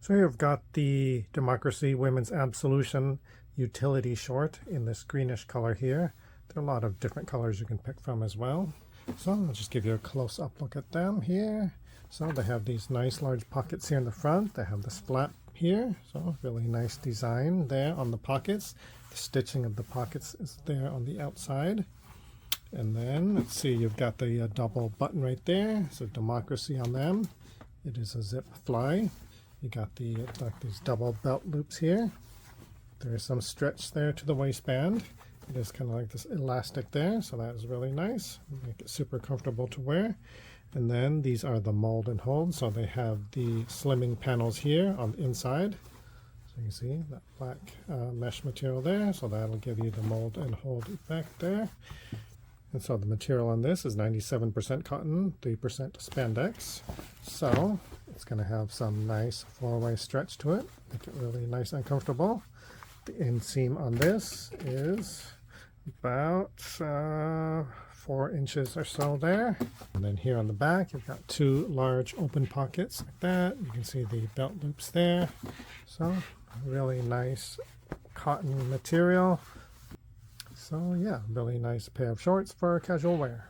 So here I've got the Democracy Women's Absolution utility short in this greenish color here. There are a lot of different colors you can pick from as well. So I'll just give you a close-up look at them here. So they have these nice large pockets here in the front. They have this flap here. So really nice design there on the pockets. The stitching of the pockets is there on the outside. And then let's see, you've got the double button right there. So Democracy on them. It is a zip fly. You got the like these double belt loops here. There is some stretch there to the waistband. It is kind of like this elastic there, so that is really nice. Make it super comfortable to wear. And then these are the mold and hold, so they have the slimming panels here on the inside. So you can see that black mesh material there, so that'll give you the mold and hold effect there. And so the material on this is 97% cotton, 3% spandex. So it's going to have some nice four-way stretch to it, make it really nice and comfortable. The inseam on this is about 4 inches or so there. And then here on the back, you've got 2 large open pockets like that. You can see the belt loops there. So really nice cotton material. So yeah, really nice pair of shorts for casual wear.